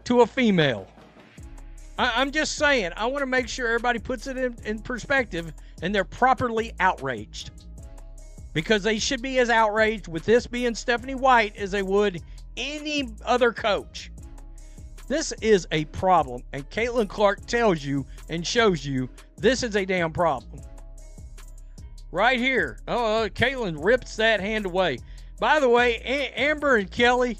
to a female. I'm just saying, I want to make sure everybody puts it in perspective and they're properly outraged. Because they should be as outraged with this being Stephanie White as they would any other coach. This is a problem, and Caitlin Clark tells you and shows you this is a damn problem. Right here. Caitlin rips that hand away. By the way, Amber and Kelly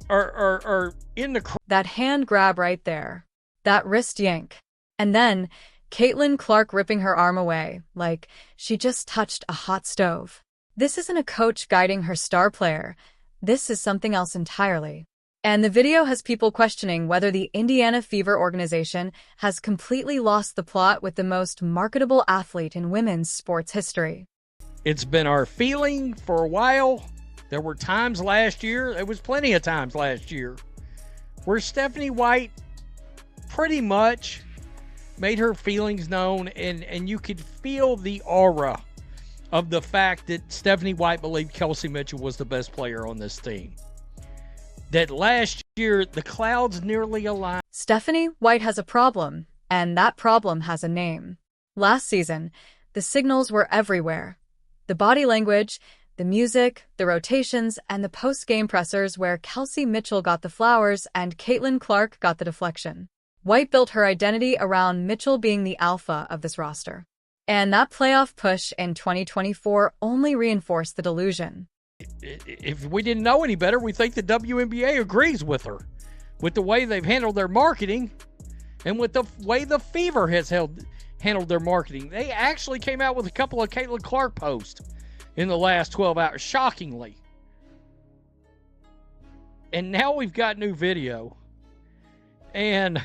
are in the... That hand grab right there. That wrist yank. And then Caitlin Clark ripping her arm away like she just touched a hot stove. This isn't a coach guiding her star player. This is something else entirely. And the video has people questioning whether the Indiana Fever organization has completely lost the plot with the most marketable athlete in women's sports history. It's been our feeling for a while. There were times last year, there was plenty of times last year, where Stephanie White pretty much made her feelings known, and you could feel the aura of the fact that Stephanie White believed Kelsey Mitchell was the best player on this team. That last year, the clouds nearly aligned. Stephanie White has a problem, and that problem has a name. Last season, the signals were everywhere. The body language, the music, the rotations, and the post-game pressers where Kelsey Mitchell got the flowers and Caitlin Clark got the deflection. White built her identity around Mitchell being the alpha of this roster. And that playoff push in 2024 only reinforced the delusion. If we didn't know any better, we think the WNBA agrees with her, with the way they've handled their marketing and with the way the Fever has handled their marketing. They actually came out with a couple of Caitlin Clark posts in the last 12 hours, shockingly. And now we've got new video. And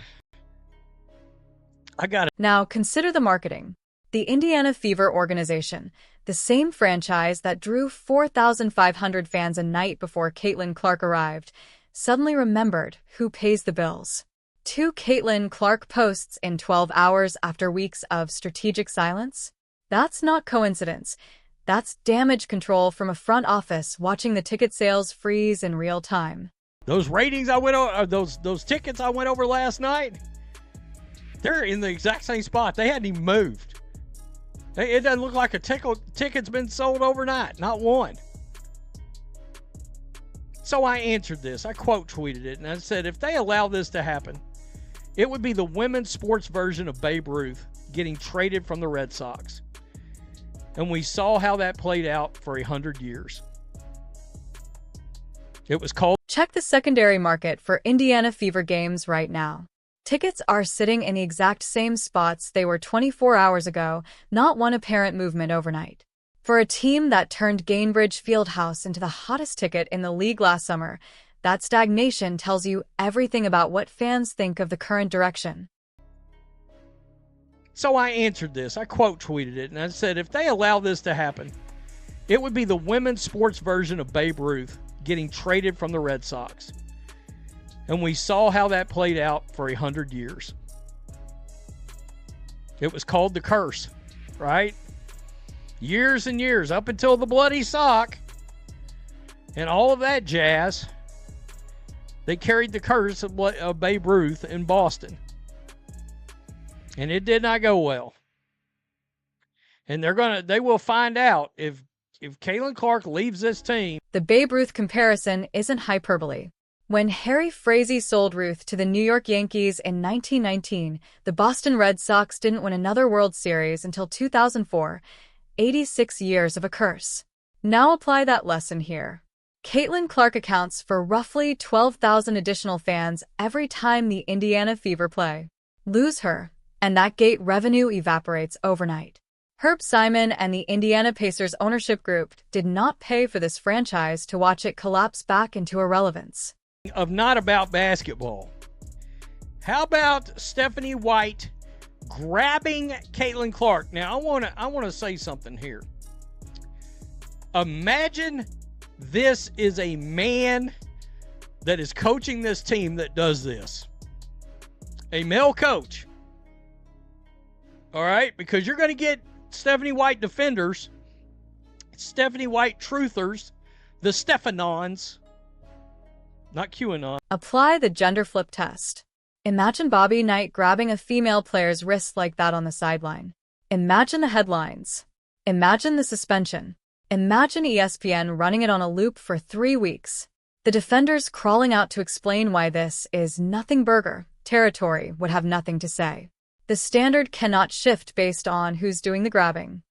I got it. Now consider the marketing. The Indiana Fever organization, the same franchise that drew 4,500 fans a night before Caitlin Clark arrived, suddenly remembered who pays the bills. 2 Caitlin Clark posts in 12 hours after weeks of strategic silence? That's not coincidence. That's damage control from a front office watching the ticket sales freeze in real time. Those ratings I went over, those tickets I went over last night, they're in the exact same spot. They hadn't even moved. It doesn't look like a ticket's been sold overnight. Not one. So I answered this. I quote tweeted it, and I said, if they allow this to happen, it would be the women's sports version of Babe Ruth getting traded from the Red Sox. And we saw how that played out for 100 years. It was called... Check the secondary market for Indiana Fever games right now. Tickets are sitting in the exact same spots they were 24 hours ago, not one apparent movement overnight. For a team that turned Gainbridge Fieldhouse into the hottest ticket in the league last summer, that stagnation tells you everything about what fans think of the current direction. So I answered this. I quote tweeted it, and I said, if they allow this to happen, it would be the women's sports version of Babe Ruth getting traded from the Red Sox. And we saw how that played out for 100 years. It was called the curse, right? Years and years, up until the bloody sock and all of that jazz, they carried the curse of Babe Ruth in Boston. And it did not go well. And they will find out if Caitlin Clark leaves this team. The Babe Ruth comparison isn't hyperbole. When Harry Frazee sold Ruth to the New York Yankees in 1919, the Boston Red Sox didn't win another World Series until 2004, 86 years of a curse. Now apply that lesson here. Caitlin Clark accounts for roughly 12,000 additional fans every time the Indiana Fever play. Lose her, and that gate revenue evaporates overnight. Herb Simon and the Indiana Pacers ownership group did not pay for this franchise to watch it collapse back into irrelevance. Of not about basketball. How about Stephanie White grabbing Caitlin Clark? Now I want to say something here. Imagine this is a man that is coaching this team that does this. A male coach. All right, because you're going to get Stephanie White defenders, Stephanie White truthers, the Stephanons. Not QAnon. Apply the gender flip test. Imagine Bobby Knight grabbing a female player's wrist like that on the sideline. Imagine the headlines. Imagine the suspension. Imagine ESPN running it on a loop for 3 weeks. The defenders crawling out to explain why this is nothing burger territory would have nothing to say. The standard cannot shift based on who's doing the grabbing.